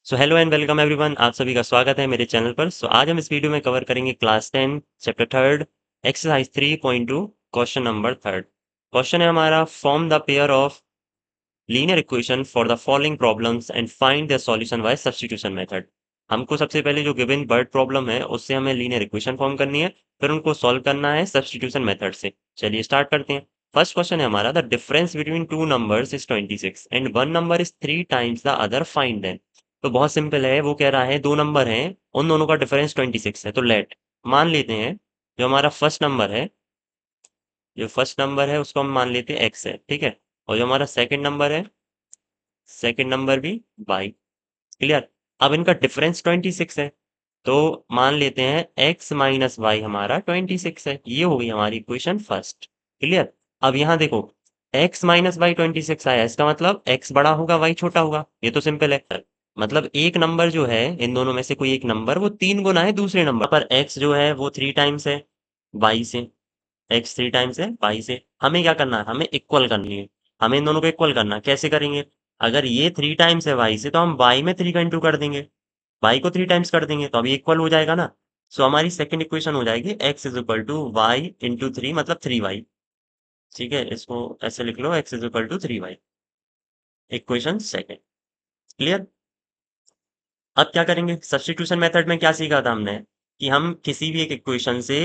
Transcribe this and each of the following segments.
So hello and welcome everyone, आप सभी का स्वागत है मेरे चैनल पर। आज हम इस वीडियो में कवर करेंगे class 10 chapter third exercise 3.2 question number third. Question है हमारा, form the pair of linear equation for the following problems and find the solution bye substitution method. हमको सबसे पहले जो गिवन वर्ड प्रॉब्लम है उससे हमें लीनियर इक्वेशन फॉर्म करनी है, फिर उनको सॉल्व करना है सब्स्टिट्यूशन मेथड से। चलिए स्टार्ट करते हैं। फर्स्ट क्वेश्चन है हमारा, the difference between two numbers is 26 and one number is 3 times the other, find them. तो बहुत सिंपल है, वो कह रहा है दो नंबर हैं, उन दोनों का डिफरेंस 26 है। तो लेट मान लेते हैं जो हमारा फर्स्ट नंबर है, जो फर्स्ट नंबर है उसको हम मान लेते हैं एक्स है, ठीक है। और जो हमारा सेकंड नंबर है, सेकंड नंबर भी वाई। क्लियर। अब इनका डिफरेंस 26 है, तो मान लेते हैं x माइनस वाई हमारा 26 है। ये हो गई हमारी इक्वेशन फर्स्ट। क्लियर। अब यहाँ देखो, x माइनस वाई 26 आया, इसका मतलब x बड़ा होगा वाई छोटा होगा, ये तो सिंपल है। मतलब एक नंबर जो है, इन दोनों में से कोई एक नंबर वो 3 गुना है दूसरे नंबर पर। x जो है वो 3 टाइम्स है y से, x 3 टाइम्स है y से। हमें क्या करना है, हमें इक्वल करनी है। हमें इन दोनों को इक्वल करना है। कैसे करेंगे? अगर ये 3 टाइम्स है y से, तो हम y में 3 का इंटू कर देंगे, y को 3 टाइम्स कर देंगे, तो अभी इक्वल हो जाएगा ना। सो हमारी सेकंड इक्वेशन हो जाएगी x is equal to y into 3, मतलब 3y। ठीक है, इसको ऐसे लिख लो, x is equal to 3y, equation second. Clear. अब क्या करेंगे, सब्स्टिट्यूशन मेथड में क्या सीखा था हमने, कि हम किसी भी एक इक्वेशन से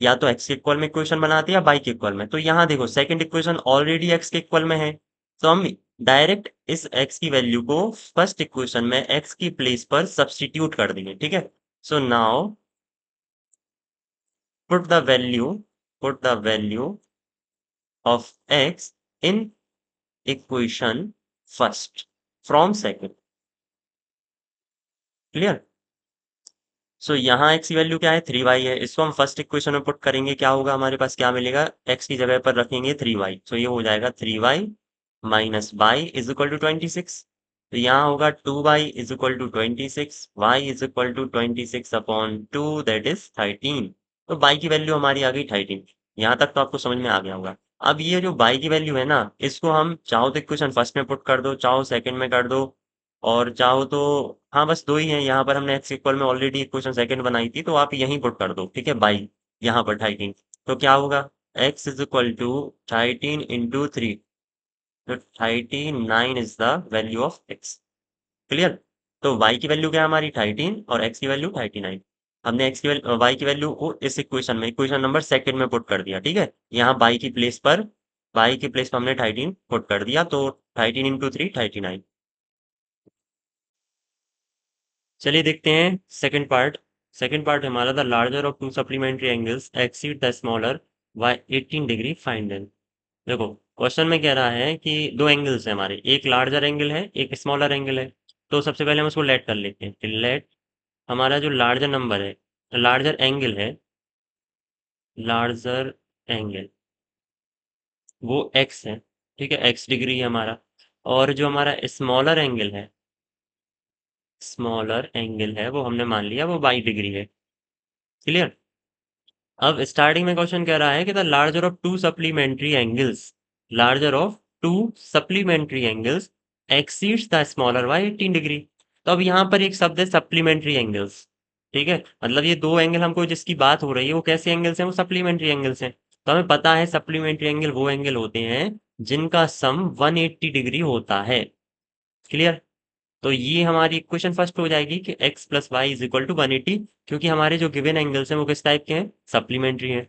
या तो x के इक्वल में इक्वेशन बनाते हैं या y के इक्वल में। तो यहाँ देखो, सेकंड इक्वेशन ऑलरेडी x के इक्वल में है, तो हम डायरेक्ट इस x की वैल्यू को फर्स्ट इक्वेशन में x की प्लेस पर सब्स्टिट्यूट कर देंगे। ठीक है। So now put the value put the value of x in equation first from second। Clear. So यहाँ x की वैल्यू क्या है, 3y है। इसको हम फर्स्ट इक्वेशन में पुट करेंगे, क्या होगा हमारे पास, क्या मिलेगा, x की जगह पर रखेंगे 3y, सो ये हो जाएगा 3y minus y is equal to 26। तो यहाँ होगा 2y is equal to 26, y is equal to 26 upon 2, that is 13। तो y की वैल्यू हमारी आ गई 13। यहाँ तक तो आपको समझ में आ गया होगा। अब ये जो y की वैल्यू है ना, इसको हम चाहो तो इक्वेशन फर्स्ट में पुट कर दो, चाहो सेकंड में कर दो, और चाहो तो, हाँ बस दो ही है यहाँ पर। हमने x इक्वल में ऑलरेडी इक्वेशन सेकंड बनाई थी, तो आप यहीं पुट कर दो, ठीक है, बाई यहाँ पर 13। तो क्या होगा, x is equal to 13 into 3, तो 39 is the value of x। Clear. तो y की वैल्यू क्या है हमारी 13 और x की वैल्यू 39। हमने x की वैल्यू y की वैल्यू को इस इक्वेशन में, इक्वेशन नंबर सेकंड में पुट कर दिया, ठीक है। यहाँ y की प्लेस पर हमने 13 पुट कर दिया, तो 13 इंटू 3 39। चलिए देखते हैं सेकंड पार्ट। सेकंड पार्ट हमारा, the larger of to supplementary angles exceed the smaller by 18 degree, find them. देखो, क्वेश्चन में कह रहा है कि दो एंगल्स है हमारे, एक लार्जर एंगल है एक स्मॉलर एंगल है। तो सबसे पहले हम उसको लेट कर लेते हैं। लेट हमारा जो लार्जर नंबर है, लार्जर एंगल है, लार्जर एंगल वो एक्स है, ठीक है, एक्स डिग्री है हमारा। और जो हमारा स्मॉलर एंगल है वो हमने मान लिया वो 22 डिग्री है। क्लियर। अब स्टार्टिंग में क्वेश्चन कह रहा है कि the larger of to supplementary angles, larger of to supplementary angles exceeds the smaller by 18 degree. तो अब यहाँ पर एक शब्द है सप्लीमेंट्री एंगल्स, ठीक है, मतलब ये दो एंगल हमको जिसकी बात हो रही है वो कैसे एंगल्स हैं, वो सप्लीमेंट्री एंगल्स हैं। तो हमें पता है सप्लीमेंट्री एंगल वो एंगल होते हैं जिनका सम 180 डिग्री होता है। क्लियर। तो ये हमारी इक्वेशन फर्स्ट हो जाएगी कि x plus y is equal to 180, क्योंकि हमारे जो गिवन एंगल्स हैं वो किस टाइप के हैं, सप्लीमेंट्री हैं।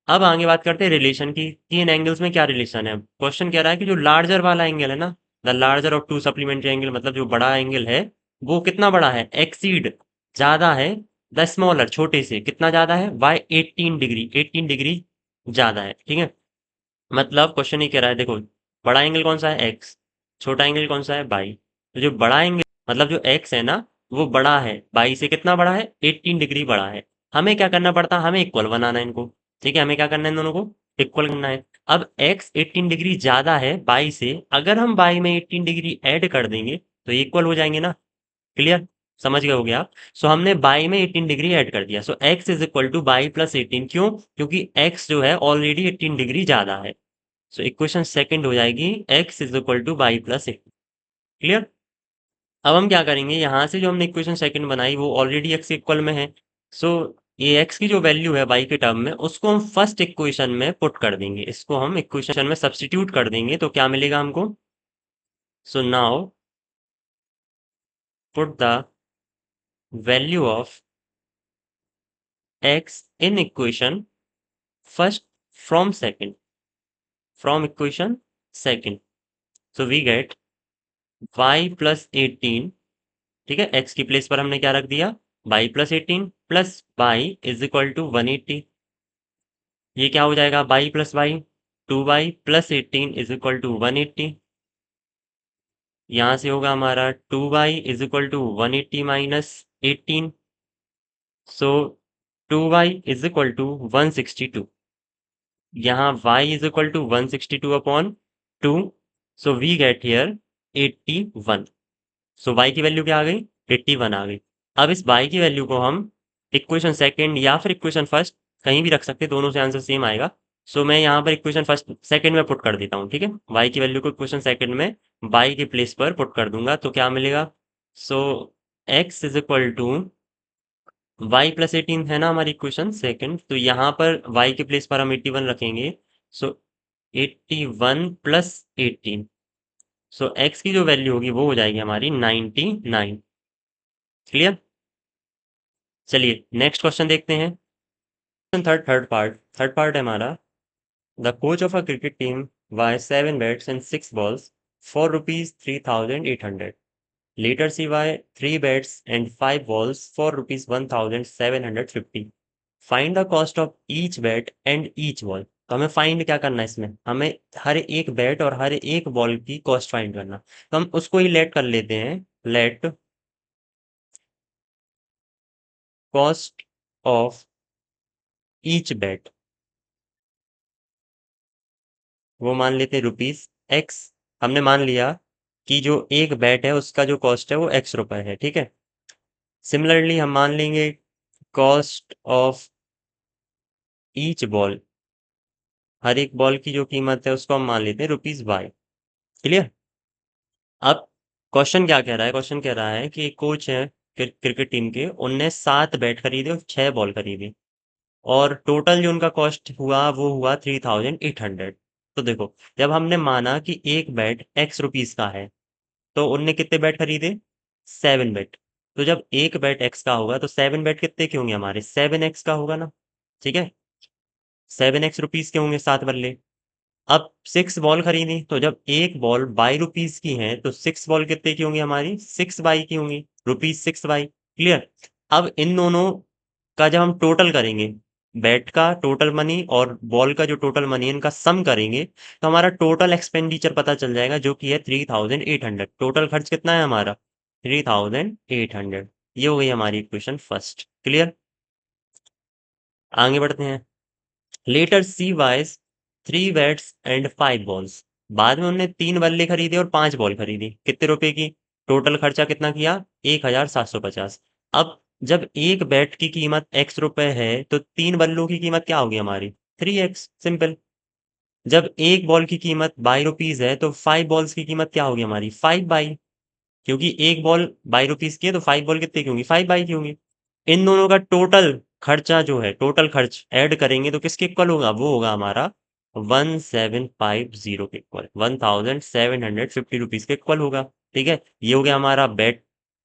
अब आगे बात करते हैं रिलेशन की, तीन एंगल्स में क्या रिलेशन है। क्वेश्चन कह रहा है कि जो लार्जर वाला एंगल है ना, the larger of to supplementary angle, मतलब जो बड़ा एंगल है वो कितना बड़ा है, एक्सीड ज्यादा है, द स्मॉलर छोटे से कितना ज्यादा है, बाय 18 डिग्री, 18 डिग्री ज्यादा है। ठीक है। मतलब क्वेश्चन ये कह रहा है, देखो बड़ा एंगल कौन सा है, एक्स, छोटा एंगल कौन सा है, बाई। तो जो बड़ा एंगल, मतलब जो एक्स है ना, वो बड़ा है बाई से, कितना बड़ा है, 18 डिग्री बड़ा है। हमें क्या करना पड़ता है, हमें इक्वल बनाना है इनको। ठीक है, हमें क्या करना है, इन दोनों को इक्वल करना है। अब एक्स 18 डिग्री ज्यादा है बाई से, अगर हम बाई में 18 डिग्री ऐड कर देंगे तो इक्वल हो जाएंगे ना। क्लियर। समझ गए होगे आप। सो हमने बाई में 18 डिग्री ऐड कर दिया, so x is equal to y plus 18। क्यों? क्योंकि एक्स जो है ऑलरेडी 18 डिग्री ज्यादा है। सो इक्वेशन सेकंड हो जाएगी x is equal to y plus 18। Clear. अब हम क्या करेंगे, यहाँ से जो हमने इक्वेशन सेकंड बनाई वो ऑलरेडी x के इक्वल में है। सो ये x की जो वैल्यू है y के टर्म में, उसको हम फर्स्ट इक्वेशन में पुट कर देंगे, इसको हम इक्वेशन में सब्स्टिट्यूट कर देंगे, तो क्या मिलेगा हमको। So now put the value of x in equation first from second, from equation second. So we get y plus 18, ठीक है, x की प्लेस पर हमने क्या रख दिया, y plus 18 plus y is equal to 180। ये क्या हो जाएगा, y plus y, 2y plus 18 is equal to 180। यहाँ से होगा हमारा 2y is equal to 180 minus 18। So 2y is equal to 162। यहाँ y is equal to 162 upon 2। So we get here 81। So y की वैल्यू क्या आ गई, 81 आ गई। अब इस y की वैल्यू को हम इक्वेशन सेकंड या फिर इक्वेशन फर्स्ट कहीं भी रख सकते हैं, दोनों से आंसर सेम आएगा। सो मैं यहाँ पर इक्वेशन फर्स्ट सेकंड में पुट कर देता हूँ, ठीक है, y की वैल्यू को इक्वेशन सेकंड में y की प्लेस पर पुट कर दूंगा, तो क्या मिलेगा। So x is equal to y plus 18 है ना हमारी इक्वेशन सेकंड, तो यहाँ पर y के प्लेस पर हम 81 रखेंगे। सो 81 प्लस 18, सो x की जो वैल्यू होगी वो हो जाएगी हमारी 99। क्लियर। चलिए नेक्स्ट क्वेश्चन देखते हैं। थर्ड पार्ट है हमारा। The coach of a cricket team buy 7 bats and 6 balls for rupees 3800। Later she buy 3 bets and 5 balls for rupees 1750. Find the cost of each bet and each ball. तो हमें find क्या करना है, इसमें हमें हर एक बैट और हर एक बॉल की कॉस्ट फाइंड करना। तो हम उसको ही लेट कर लेते हैं, let cost of each bat, वो मान लेते हैं रुपीज एक्स। हमने मान लिया कि जो एक बैट है उसका जो कॉस्ट है वो एक्स रुपए है, ठीक है। सिमिलरली हम मान लेंगे कॉस्ट ऑफ ईच बॉल, हर एक बॉल की जो कीमत है उसको हम मान लेते हैं रुपीज वाई। क्लियर। अब क्वेश्चन क्या कह रहा है, क्वेश्चन कह रहा है कि एक कोच है क्रिकेट टीम के, उनने 7 बैट खरीदे और 6 बॉल खरीदी, और टोटल जो उनका कॉस्ट हुआ वो हुआ 3800। तो देखो, जब हमने माना कि एक बैट एक्स रुपीज का है, तो उनने कितने बैट खरीदे, 7 बैट। तो जब एक बैट एक्स का होगा तो 7 बैट कितने के होंगे हमारे, 7x का होगा ना, ठीक है। 7x रुपीज के होंगे 7 बल्ले। अब 6 बॉल खरीदी, तो जब एक बॉल बाई रुपीज की है तो 6 बॉल कितने की होंगी हमारी, 6 बाई की होंगी, रुपीज 6 बाई। क्लियर। अब इन दोनों का जब हम टोटल करेंगे, बैट का टोटल मनी और बॉल का जो टोटल मनी है, इनका सम करेंगे, तो हमारा टोटल एक्सपेंडिचर पता चल जाएगा, जो कि है 3800। टोटल खर्च कितना है हमारा, 3800। ये हो गई हमारी इक्वेशन फर्स्ट। क्लियर। आगे बढ़ते हैं। Later she buys 3 bats and 5 balls. बाद में उन्होंने 3 बल्ले खरीदे और 5 बॉल खरीदी, कितने रुपए की, टोटल खर्चा कितना किया, 1750। अब जब एक बैट की कीमत x रुपए है, तो 3 बल्लों की कीमत क्या होगी हमारी, 3x। सिंपल। जब एक बॉल की कीमत बाई रुपीज है, तो 5 बॉल्स की कीमत क्या होगी हमारी, 5 बाई, क्योंकि एक बॉल बाई रुपीज की है, तो 5 बॉल कितने की होंगी, 5 बाई की होंगी। इन दोनों का टोटल खर्चा जो है, टोटल खर्च ऐड करेंगे तो किसके इक्वल होगा, वो होगा हमारा 1750 के इक्वल, 1750 के इक्वल होगा। ठीक है, ये हो गया हमारा बेट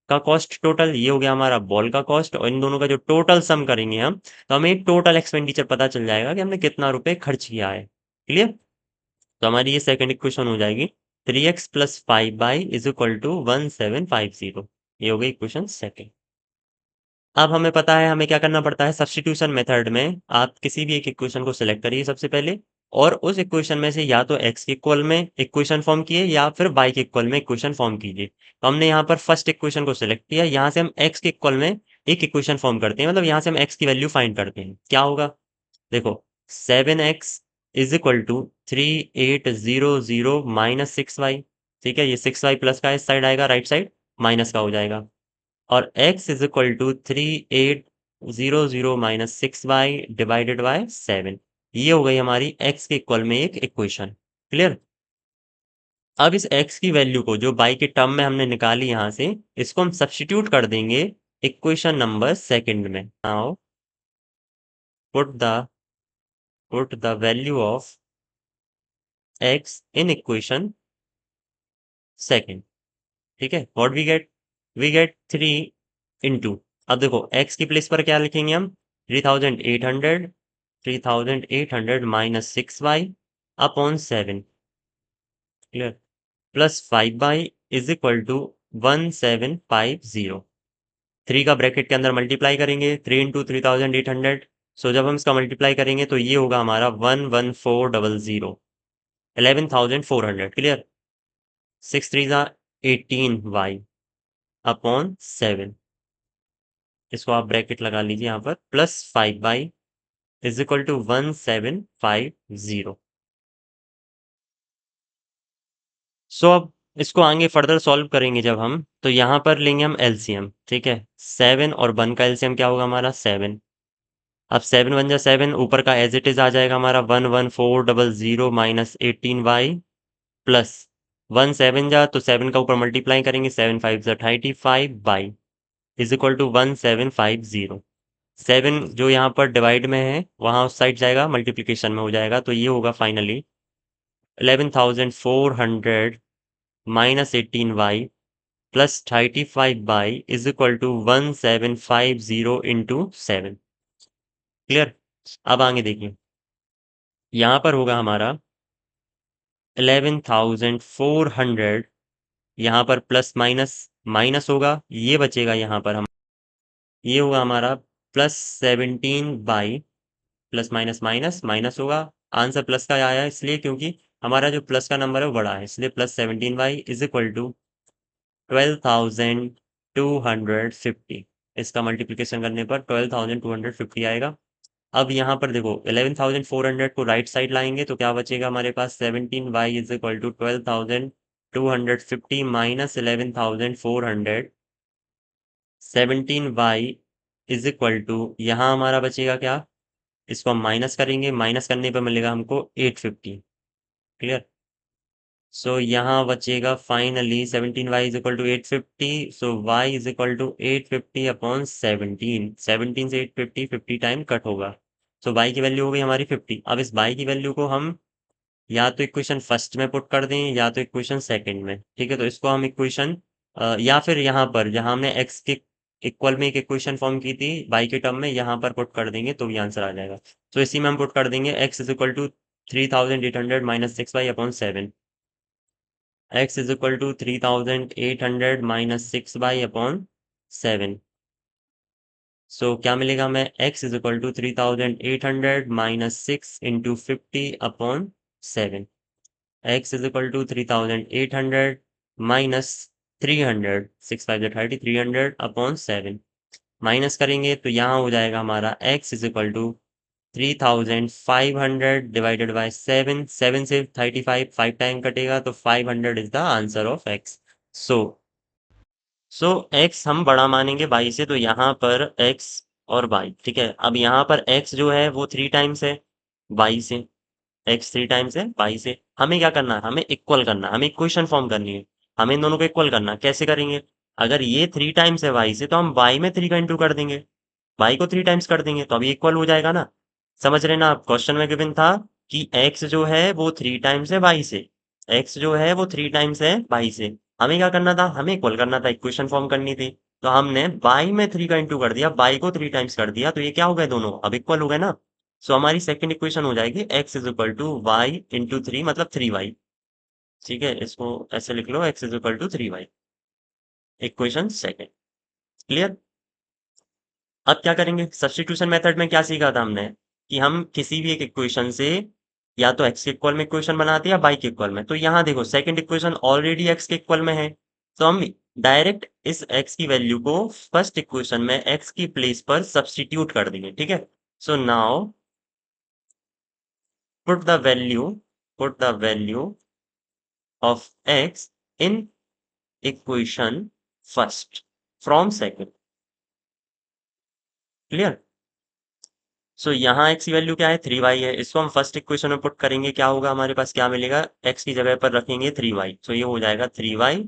का कॉस्ट टोटल, ये हो गया हमारा बॉल का कॉस्ट, और इन दोनों का जो टोटल सम करेंगे हम, तो हमें टोटल एक्सपेंडिचर पता चल जाएगा कि हमने कितना रुपए खर्च किया है। क्लियर। तो हमारी ये सेकंड इक्वेशन हो जाएगी, 3x plus 5y is equal to 1750। ये हो गई इक्वेशन सेकंड। अब हमें पता है हमें क्या करना पड़ता है, सब्स्टिट्यूशन मेथड में आप किसी भी एक इक्वेशन को सिलेक्ट करिए सबसे पहले, और उस इक्वेशन में से या तो x के इक्वल में इक्वेशन फॉर्म किए या फिर y के इक्वल में इक्वेशन फॉर्म कीजिए। तो हमने यहाँ पर फर्स्ट इक्वेशन को सिलेक्ट किया, यहाँ से हम x के इक्वल में एक इक्वेशन फॉर्म करते हैं, मतलब यहाँ से हम x की वैल्यू फाइंड करते हैं। क्या होगा, देखो, 7x is equal to 3800 minus 6y। ठीक है, ये 6y प्लस का इस साइड आएगा, राइट साइड माइनस का हो जाएगा, और x is equal to 3800 minus 6y divided by 7। ये हो गई हमारी x के इक्वल में एक इक्वेशन। क्लियर। अब इस x की वैल्यू को जो y के टर्म में हमने निकाली यहां से, इसको हम सब्स्टिट्यूट कर देंगे इक्वेशन नंबर सेकंड में। Now put the value of x in equation second. ठीक है, व्हाट वी गेट 3 इंटू, अब देखो x की प्लेस पर क्या लिखेंगे हम, 3800 minus 6y upon 7, clear, plus 5y is equal to 1750। 3 का ब्रैकेट के अंदर मल्टीप्लाई करेंगे, 3 इंटू 3800, सो जब हम इसका मल्टीप्लाई करेंगे तो ये होगा हमारा 11400, 11400, क्लियर। 6 3 18y अपॉन 7, इसको आप ब्रैकेट लगा लीजिए यहाँ पर, plus 5y is equal to 1750। So अब इसको आगे फर्दर सॉल्व करेंगे जब हम, तो यहाँ पर लेंगे हम एलसीएम। ठीक है, 7 और 1 का एलसीएम क्या होगा हमारा 7। अब 7 1 जा 7, ऊपर का एज इट इज आ जाएगा हमारा 11400 माइनस 18y, प्लस 1 7 जा तो 7 का ऊपर मल्टीप्लाई करेंगे, 7 5 जा 35y इज इक्वल टू 1750। 7 जो यहाँ पर डिवाइड में है वहाँ उस साइड जाएगा, मल्टीप्लिकेशन में हो जाएगा, तो ये होगा finally 11400 minus 18y plus 35y is equal to 1750 into 7, clear. अब आगे देखिए, यहाँ पर होगा हमारा 11400, यहाँ पर प्लस माइनस माइनस होगा, ये बचेगा यहाँ पर हम, ये होगा हमारा plus 17y, plus minus minus minus होगा, आंसर प्लस का आया इसलिए क्योंकि हमारा जो प्लस का नंबर है वो बड़ा है, इसलिए plus 17y is equal to 12,250। इसका मल्टीप्लिकेशन करने पर 12,250 आएगा। अब यहाँ पर देखो 11,400 को राइट साइड लाएंगे तो क्या बचेगा हमारे पास, 17y is equal to 12,250 minus 11,400, 17y is equal to, यहाँ हमारा बचेगा क्या, इसको हम माइनस करेंगे, माइनस करने पर मिलेगा हमको 850, क्लियर। सो यहाँ बचेगा finally 17y is equal to 850, so y is equal to 850 upon 17, 17 से 850 50 टाइम कट होगा, सो y की वैल्यू हो गई हमारी 50। अब इस y की वैल्यू को हम या तो इक्वेशन फर्स्ट में पुट कर दें या तो इक्वेशन सेकंड में। ठीक है, तो इसको हम इक्वेशन या फिर यहाँ पर जहाँ हमने x के इक्वल में एक इक्वेशन फॉर्म की थी y के टर्म में, यहाँ पर पुट कर देंगे तो भी आंसर आ जाएगा। तो इसी में हम पुट कर देंगे x is equal to 3800 minus 6y upon 7, x is equal to 3800 minus 6y upon 7। So क्या मिलेगा हमें, x is equal to 3800 minus 6 into 50 upon 7, x is equal to 3800 minus 300, 6 5 30, 300 upon 7, minus करेंगे तो यहाँ हो जाएगा हमारा x is equal to 3500 divided by 7, 7 से 35 5 टाइम कटेगा तो 500 is the answer of x। So x हम बड़ा मानेंगे y से, तो यहाँ पर x और y, ठीक है। अब यहाँ पर x जो है वो 3 टाइम्स है y से, x 3 टाइम्स है y से, हमें क्या करना है, हमें इक्वल करना है, हमें इक्वेशन फॉर्म करनी है, हमें इन दोनों को इक्वल करना है। कैसे करेंगे, अगर ये 3 टाइम्स है y से तो हम y में 3 का इंटू कर देंगे, y को 3 टाइम्स कर देंगे तो अभी इक्वल हो जाएगा ना। समझ रहे ना आप, क्वेश्चन में गिवन था कि x जो है वो 3 टाइम्स है y से, x जो है वो 3 टाइम्स है y से, हमें क्या करना था, हमें इक्वल करना था, इक्वेशन फॉर्म करनी थी। तो हमने y में 3 का इंटू कर दिया, y को 3 टाइम्स कर दिया, तो ये क्या हो गए, दोनों अब इक्वल हो गए ना। सो हमारी सेकंड इक्वेशन हो जाएगी x is equal to y into 3 मतलब 3y। ठीक है, इसको ऐसे लिख लो, x is equal to 3y, equation second, clear. अब क्या करेंगे, सब्स्टिट्यूशन मेथड में क्या सीखा था हमने कि हम किसी भी एक इक्वेशन से या तो x के इक्वल में इक्वेशन बनाते हैं या y के इक्वल में। तो यहाँ देखो सेकंड इक्वेशन ऑलरेडी x के इक्वल में है, तो हम डायरेक्ट इस x की वैल्यू को फर्स्ट इक्वेशन में x की प्लेस पर सब्स्टिट्यूट कर देंगे। ठीक है, so now put the value put the value of x in equation first from second, clear। सो यहाँ x की वैल्यू क्या है 3y है, इसको हम फर्स्ट इक्वेशन में पुट करेंगे, क्या होगा हमारे पास, क्या मिलेगा, x की जगह पर रखेंगे 3y, सो ये हो जाएगा 3y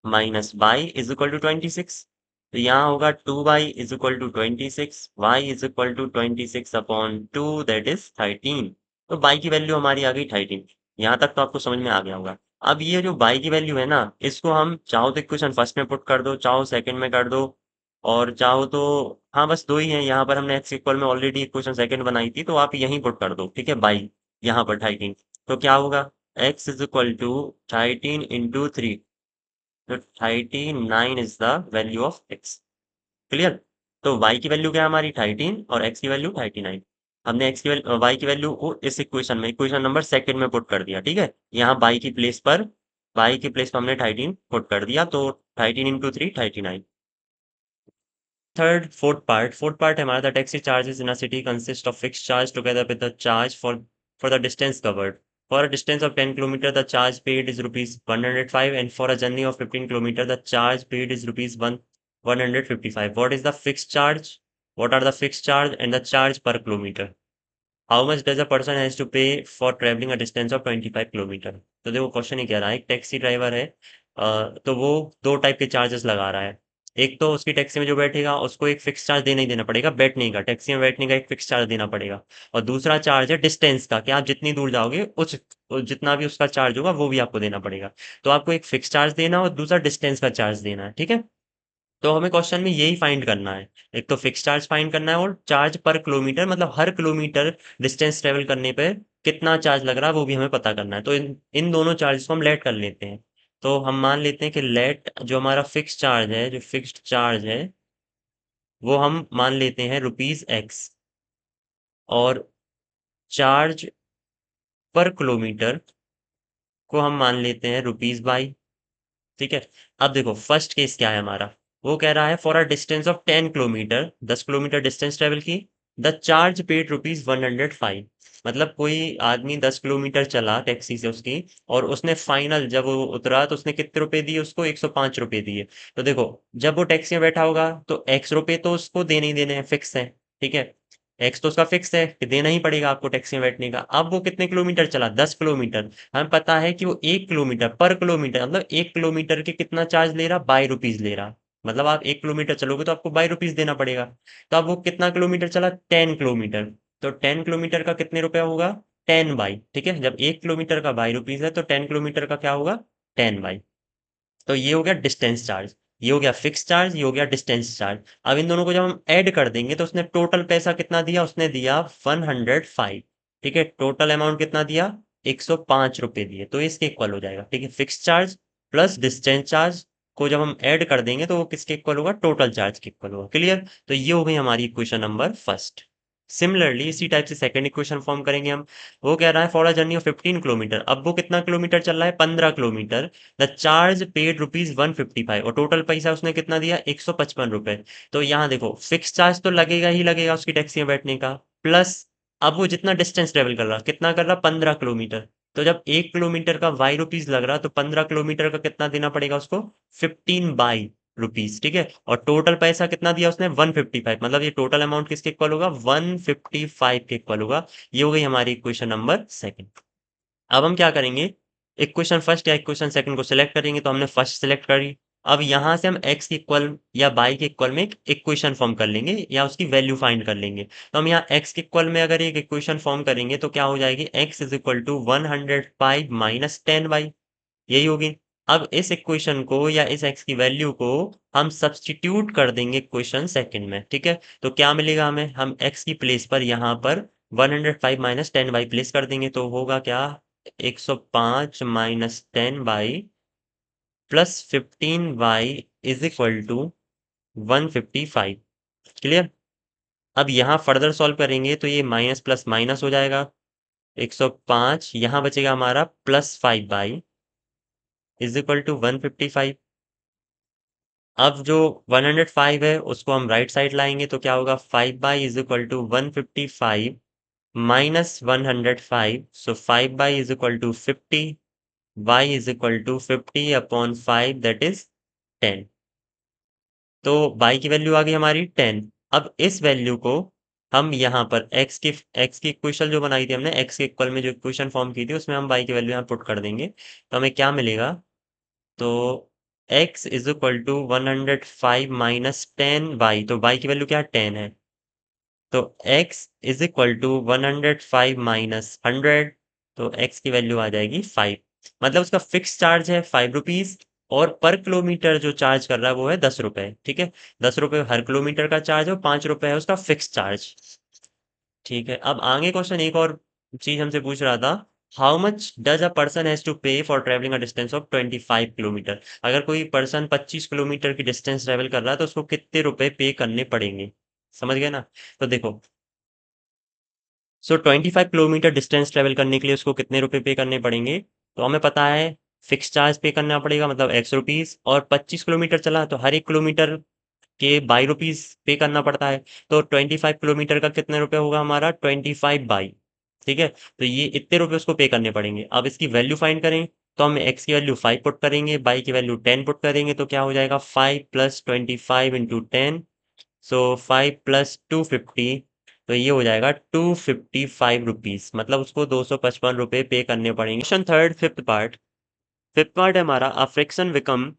minus y is equal to 26। तो यहाँ होगा 2y is equal to 26, y is equal to 26 upon 2 that is 13। तो y की वैल्यू हमारी आ गई 13। यहाँ तक तो आपको समझ में आ गया होगा। अब ये जो y की वैल्यू है ना, इसको हम चाहो तो इक्वेशन फर्स्ट में पुट कर दो, चाहो सेकंड में कर दो, और चाहो तो, हाँ बस दो ही है, यहाँ पर हमने एक्स इक्वल में ऑलरेडी इक्वेशन सेकंड बनाई थी, तो आप यहीं पुट कर दो, ठीक है, बाई यहाँ पर 13। तो क्या होगा, x is equal to 13 into 3, तो 39 is the value of x। Clear. तो y की वैल्यू क्या है हमारी 13 और x की वैल्यू 39। हमने x की वैल्यू y की वैल्यू को इस इक्वेशन में, इक्वेशन नंबर सेकंड में पुट कर दिया, ठीक है, यहाँ y की प्लेस पर हमने 13 पुट कर दिया, तो 13 इंटू 3 39। Fourth part है हमारा, the taxi charges in a city consist of fixed charge together with the charge for the distance covered. For a distance of 10 kilometer, the charge paid is rupees 105, and for a journey of 15 kilometer, the charge paid is rupees 155. What is the fixed charge? What are the fixed charge and the charge per kilometer? How much does a person has to pay for traveling a distance of 25 kilometre? तो देखो question ही कह रहा है, एक taxi driver है, तो वो दो टाइप के चार्जेस लगा रहा है। एक तो उसकी टैक्सी में जो बैठेगा उसको एक फिक्स चार्ज देना ही देना पड़ेगा, बैठने का, टैक्सी में बैठने का एक फिक्स चार्ज देना पड़ेगा। और दूसरा चार्ज है डिस्टेंस का, कि आप जितनी दूर जाओगे जितना भी उसका चार्ज होगा वो भी आपको देना पड़ेगा। तो आपको एक फिक्स चार्ज देना और दूसरा डिस्टेंस का चार्ज देना है, ठीक है। तो हमें क्वेश्चन में यही फाइंड करना है, एक तो फिक्स चार्ज फाइंड करना है और चार्ज पर किलोमीटर, मतलब हर किलोमीटर डिस्टेंस ट्रेवल करने पे कितना चार्ज लग रहा है वो भी हमें पता करना है। तो इन इन दोनों चार्जेस को हम लेट कर लेते हैं। तो हम मान लेते हैं कि लेट जो हमारा फिक्स चार्ज है, जो फिक्स्ड चार्ज है, वो हम मान लेते हैं रुपीज एक्स, और चार्ज पर किलोमीटर को हम मान लेते हैं रुपीज बाई, ठीक है। अब देखो फर्स्ट केस क्या है हमारा, वो कह रहा है for a distance of 10 kilometre, 10 kilometre distance travel की, द चार्ज पेड रुपीज 105। मतलब कोई आदमी 10 किलोमीटर चला टैक्सी से उसकी, और उसने फाइनल जब वो उतरा तो उसने कितने रुपए दिए उसको, 105 रुपए दिए। तो देखो, जब वो टैक्सी में बैठा होगा तो एक्स रुपए तो उसको देने ही देने हैं, फिक्स है, ठीक है। एक्स तो उसका फिक्स है कि देना ही पड़ेगा आपको टैक्सी में बैठने का। अब वो कितने किलोमीटर चला, 10 किलोमीटर। हमें पता है कि वो 1 किलोमीटर पर किलोमीटर, मतलब 1 किलोमीटर के कितना चार्ज ले रहा, ₹22 ले रहा। मतलब आप 1 किलोमीटर चलोगे तो आपको ₹22 देना पड़ेगा। तो अब वो कितना किलोमीटर चला, 10 किलोमीटर। तो 10 किलोमीटर का कितने रुपया होगा, 10 बाई, ठीक है। जब 1 किलोमीटर का ₹22 है तो 10 किलोमीटर का क्या होगा, 10 बाई। तो ये हो गया डिस्टेंस चार्ज, ये हो गया फिक्स चार्ज, ये हो गया डिस्टेंस चार्ज। अब इन दोनों को जब हम ऐड कर देंगे तो उसने टोटल पैसा कितना दिया, उसने दिया 105, ठीक है। टोटल अमाउंट कितना दिया, 105 रुपए दिए, तो इसके इक्वल हो जाएगा, ठीक है। Fix charge plus distance charge को जब हम ऐड कर देंगे तो वो किसके इक्वल होगा, टोटल चार्ज के इक्वल होगा। क्लियर। तो ये हो गई हमारी इक्वेशन नंबर फर्स्ट। सिमिलरली इसी टाइप से सेकंड इक्वेशन फॉर्म करेंगे हम। वो कह रहा है for a journey of 15 kilometre, अब वो कितना किलोमीटर चल रहा है, 15 kilometre. The charge paid rupees 155, और टोटल पैसा उसने कितना दिया, 155 रुपए। तो यहाँ देखो फिक्स चार्ज तो लगेगा ही लगेगा उसकी टैक्सी में बैठने का, प्लस अब वो जितना डिस्टेंस ट्रेवल कर रहा, कितना कर रहा, 15 किलोमीटर। तो जब 1 किलोमीटर का ₹y लग रहा, तो 15 किलोमीटर का कितना देना पड़ेगा उसको, 15 बाई रुपीज, ठीक है। और टोटल पैसा कितना दिया उसने, 155, मतलब ये टोटल अमाउंट किसके इक्वल होगा, 155 के इक्वल होगा। ये हो गई हमारी इक्वेशन नंबर सेकंड। अब हम क्या करेंगे, इक्वेशन फर्स्ट या इक्वेशन सेकंड को सिलेक्ट करेंगे, तो हमने फर्स्ट सिलेक्ट करी। अब यहाँ से हम x के इक्वल या y के इक्वल में एक इक्वेशन फॉर्म कर लेंगे या उसकी वैल्यू फाइंड कर लेंगे। तो हम यहाँ x के इक्वल में अगर एक इक्वेशन फॉर्म करेंगे तो क्या हो जाएगी, x is equal to 105 minus 10y, यही होगी। अब इस इक्वेशन को या इस x की वैल्यू को हम सब्सटीट्यूट कर देंगे इक्वेशन सेकंड में, ठीक है। तो क्या मिलेगा हमें, हम x की प्लेस पर यहाँ पर 105 माइनस 10y प्लेस कर देंगे, तो होगा क्या, 105 minus 10y plus 15y is equal to 155। Clear. अब यहाँ फर्दर सॉल्व करेंगे तो ये माइनस प्लस माइनस हो जाएगा, 105 यहाँ बचेगा हमारा plus 5y is equal to 155। अब जो 105 है उसको हम राइट साइड लाएंगे तो क्या होगा, 5y is equal to 155 minus 105, so 5y is equal to 50, y is equal to 50 upon 5 that is 10। तो y की वैल्यू आ गई हमारी 10। अब इस वैल्यू को हम यहाँ पर x की इक्वेशन जो बनाई थी हमने, x के इक्वल में जो इक्वेशन फॉर्म की थी उसमें हम y की वैल्यू यहाँ पुट कर देंगे, तो हमें क्या मिलेगा, तो x is equal to 105 minus 10y, तो y की वैल्यू क्या है, 10 है, तो x is equal to 105 minus 100, तो x की वैल्यू आ जाएगी 5, मतलब उसका फिक्स चार्ज है 5 रुपीज, और पर किलोमीटर जो चार्ज कर रहा है वो है 10 रुपए, ठीक है, 10 रुपए हर किलोमीटर का चार्ज है और 5 रुपए है उसका फिक्स चार्ज। ठीक है, अब आगे क्वेश्चन एक और चीज हमसे पूछ रहा था, how much does a person has to pay for travelling a distance of 25 kilometre, अगर कोई पर्सन 25 किलोमीटर की डिस्टेंस ट्रेवल कर रहा है तो उसको कितने रुपए पे करने पड़ेंगे, समझ गए ना। तो देखो, 25 किलोमीटर डिस्टेंस ट्रेवल करने के लिए उसको कितने रुपए पे करने पड़ेंगे, तो हमें पता है फिक्स चार्ज पे करना पड़ेगा, मतलब x रुपीज, और 25 किलोमीटर चला तो हर एक किलोमीटर के ₹22 पे करना पड़ता है, तो 25 किलोमीटर का कितने रुपए होगा हमारा, 25 बाई, ठीक है, तो ये इतने रुपए उसको पे करने पड़ेंगे। अब इसकी वैल्यू फाइंड करें, तो हम x की वैल्यू 5 पुट करेंगे, बाई की वैल्यू 10 पुट करेंगे, तो क्या हो जाएगा 5 प्लस 25 इंटू 10, सो 5 प्लस 250, तो ये हो जाएगा 255 रुपीज, मतलब उसको 255 रुपए पे करने पड़ेंगे। क्वेश्चन थर्ड, फिफ्थ पार्ट है हमारा, a fraction become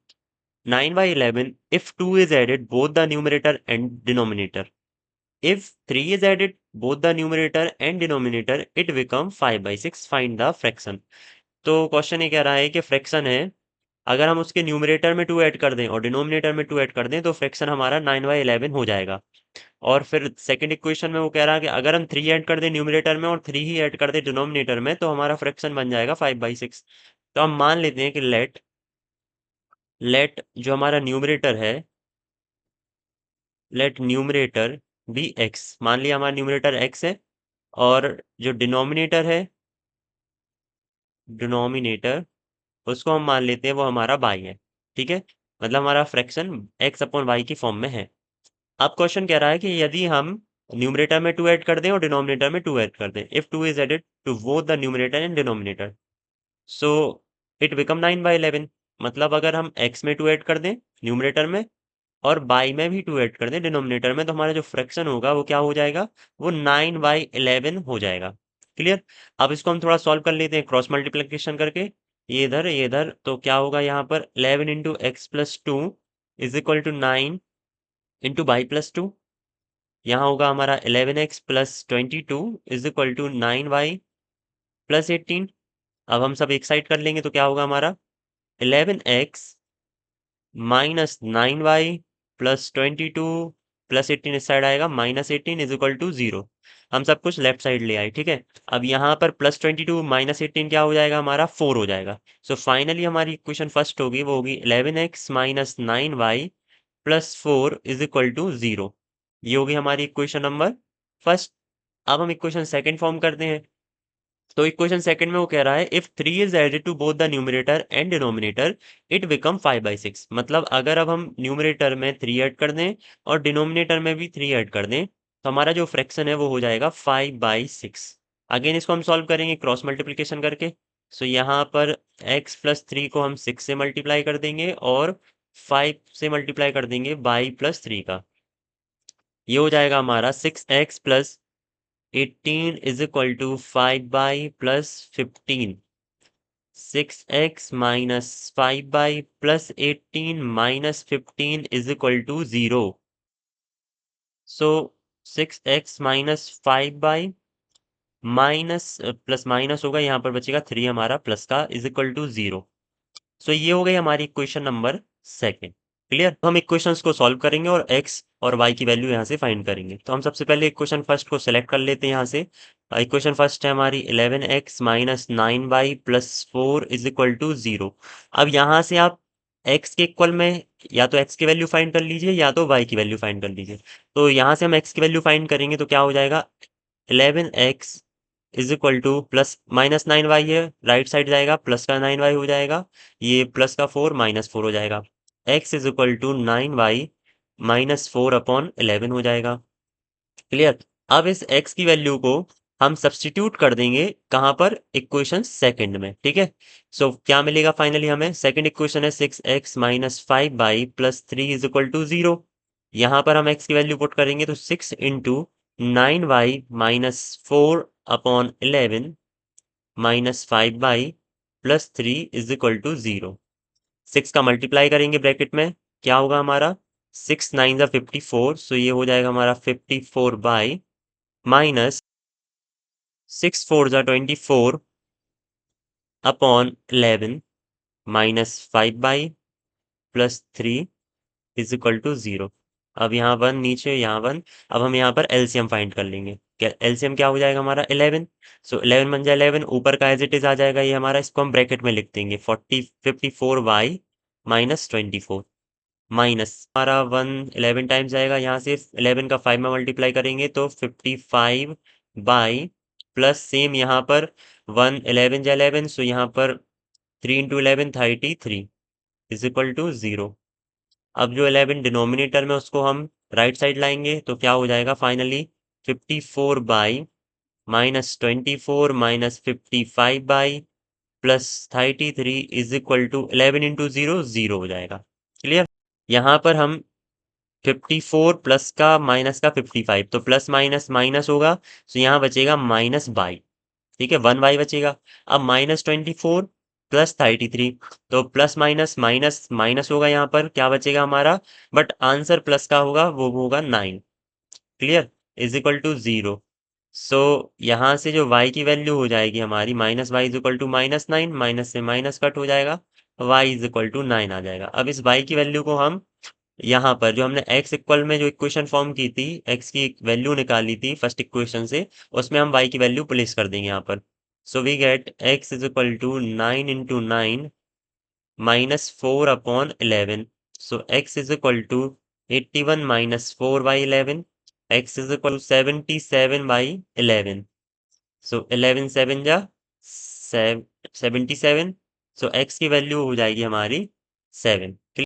9/11 if 2 is added both the numerator and denominator. If 3 is added both the numerator and denominator, it become 5/6. Find the fraction. तो क्वेश्चन ये कह रहा है कि फ्रैक्शन है, अगर हम उसके न्यूमरेटर में 2 ऐड कर दें और डिनोमिनेटर में 2 ऐड कर दें तो फ्रैक्शन हमारा 9/11 हो जाएगा। और फिर सेकंड इक्वेशन में वो कह रहा है कि अगर हम 3 ऐड कर दें न्यूमरेटर में और 3 ही ऐड कर दें डिनोमिनेटर में तो हमारा फ्रैक्शन बन जाएगा 5/6। तो हम मान लेते हैं कि लेट जो हमारा न्यूमरेटर है, लेट न्यूमरेटर बी एक्स, मान लिया हमारा न्यूमरेटर एक्स है, और जो डिनोमिनेटर उसको हम मान लेते हैं वो हमारा बाई है, ठीक है, मतलब हमारा फ्रैक्शन एक्स अपॉन वाई की फॉर्म में है। अब क्वेश्चन कह रहा है कि यदि हम न्यूमरेटर में 2 ऐड कर दें और डिनोमिनेटर में 2 ऐड कर दें, if 2 is added to both the numerator and denominator, so it become 9/11, मतलब अगर हम x में 2 ऐड कर दें न्यूमरेटर में और बाई में भी 2 ऐड कर दें डिनोमिनेटर में, तो हमारा जो फ्रैक्शन होगा वो क्या हो जाएगा, वो 9/11 हो जाएगा। क्लियर। अब इसको हम थोड़ा सॉल्व कर लेते हैं क्रॉस मल्टीप्लिकेशन करके, ये इधर, तो क्या होगा यहाँ पर 11 into x plus 2 is equal to 9 into y plus 2, यहाँ होगा हमारा 11x plus 22 is equal to 9y plus 18। अब हम सब एक साइड कर लेंगे तो क्या होगा हमारा 11x minus 9y plus 22 plus 18, इस साइड आएगा माइनस 18 इज इक्वल टू 0। हम सब कुछ लेफ्ट साइड ले आए, ठीक है। अब यहाँ पर प्लस 22 माइनस 18 क्या हो जाएगा हमारा 4 हो जाएगा। सो फाइनली हमारी इक्वेशन फर्स्ट होगी, वो होगी 11x minus 9y plus 4 is equal to 0। ये होगी हमारी इक्वेशन नंबर फर्स्ट। अब हम इक्वेशन सेकंड फॉर्म करते हैं, तो इक्वेशन सेकंड में वो कह रहा है if 3 is added to both the numerator and denominator it become 5/6, मतलब अगर अब हम न्यूमरेटर में 3 ऐड कर दें और डिनोमिनेटर में भी 3 ऐड कर दें तो हमारा जो फ्रैक्शन है वो हो जाएगा 5/6। अगेन इसको हम सॉल्व करेंगे क्रॉस मल्टीप्लिकेशन करके, सो यहाँ पर x प्लस 3 को हम 6 से मल्टीप्लाई कर देंगे और 5 से मल्टीप्लाई कर देंगे बाई प्लस 3 का, ये हो जाएगा हमारा 6x plus 18 is equal to 5y plus 15, 6x minus 5y plus 18 minus 15 is equal to 0। So 6x minus 5y minus plus minus होगा, यहाँ पर बचेगा 3 हमारा प्लस का इज इक्वल टू 0। सो ये हो गई हमारी इक्वेशन नंबर सेकेंड। क्लियर। तो हम इक्वेशंस को सॉल्व करेंगे और x और y की वैल्यू यहाँ से फाइंड करेंगे। तो हम सबसे पहले इक्वेशन फर्स्ट को सिलेक्ट कर लेते हैं यहाँ से। इक्वेशन फर्स्ट है हमारी 11x minus 9y plus 4 is equal to 0। अब यहाँ से आप x के इक्वल में या तो x की वैल्यू फाइंड कर लीजिए या तो y की वैल्यू फाइंड कर लीजिए। तो यहाँ से हम x की वैल्यू फाइंड करेंगे तो क्या हो जाएगा 11x is equal two plus minus 9y है, राइट साइड जाएगा प्लस का 9y हो जाएगा, ये प्लस का 4 माइनस 4 हो जाएगा, x is equal to 9y minus 4 upon 11 हो जाएगा। क्लियर। अब इस x की वैल्यू को हम सब्सटीट्यूट कर देंगे कहाँ पर, इक्वेशन सेकंड में, ठीक है। सो क्या मिलेगा फाइनली हमें, सेकंड इक्वेशन है 6x minus 5y plus 3 is equal to 0। यहाँ पर हम x की वैल्यू पुट करेंगे तो 6 into 9y minus 4/11 minus 5y plus 3 is equal to 0। 6 का मल्टीप्लाई करेंगे ब्रैकेट में, क्या होगा हमारा 6 9 ज़ा 54, सो ये हो जाएगा हमारा 54 माइनस 6 4 ज़ा 24 upon 11 minus 5 plus 3 is equal to 0। अब यहाँ 1 नीचे, यहाँ 1। अब हम यहाँ पर एलसीएम फाइंड कर लेंगे। क्या एलसीएम क्या हो जाएगा हमारा 11। सो 11 बन जाए 11, ऊपर का एज इट इज आ जाएगा ये हमारा, इसको हम ब्रैकेट में लिख देंगे 54y माइनस 24 माइनस हमारा 1 11 टाइम्स आएगा, यहाँ से 11 का 5 में मल्टीप्लाई करेंगे तो 55 बाई प्लस सेम यहाँ पर 1 11 जा 11, सो यहाँ पर 3 इंटू 11 33 इज इक्वल टू 0। अब जो 11 डिनोमिनेटर में उसको हम राइट साइड लाएंगे तो क्या हो जाएगा finally 54 y minus 24 minus 55 y plus 33 is equal to 11 into 0 0 हो जाएगा। क्लियर। यहाँ पर हम 54 प्लस का माइनस का 55, तो प्लस माइनस माइनस होगा, तो यहाँ बचेगा माइनस बाई। ठीक है, 1y बचेगा। अब माइनस 24 प्लस 33, तो प्लस माइनस माइनस माइनस होगा, यहाँ पर क्या बचेगा हमारा, बट आंसर प्लस का होगा, वो होगा 9। Clear, is equal to 0। So यहाँ से जो y की वैल्यू हो जाएगी हमारी minus y is equal to minus 9, minus से माइनस कट हो जाएगा, y इज इक्वल टू 9 आ जाएगा। अब इस y की वैल्यू को हम यहाँ पर जो हमने x इक्वल में जो इक्वेशन फॉर्म की थी, x की वैल्यू निकाली थी फर्स्ट इक्वेशन से, उसमें हम y की वैल्यू प्लेस कर देंगे यहाँ पर। So we get x is equal to 9 into 9 minus 4/11। So x is equal to 81 minus 4/11, x is equal to 77/11। So 11 7 जा 77। सो x की वैल्यू हो जाएगी हमारी 7।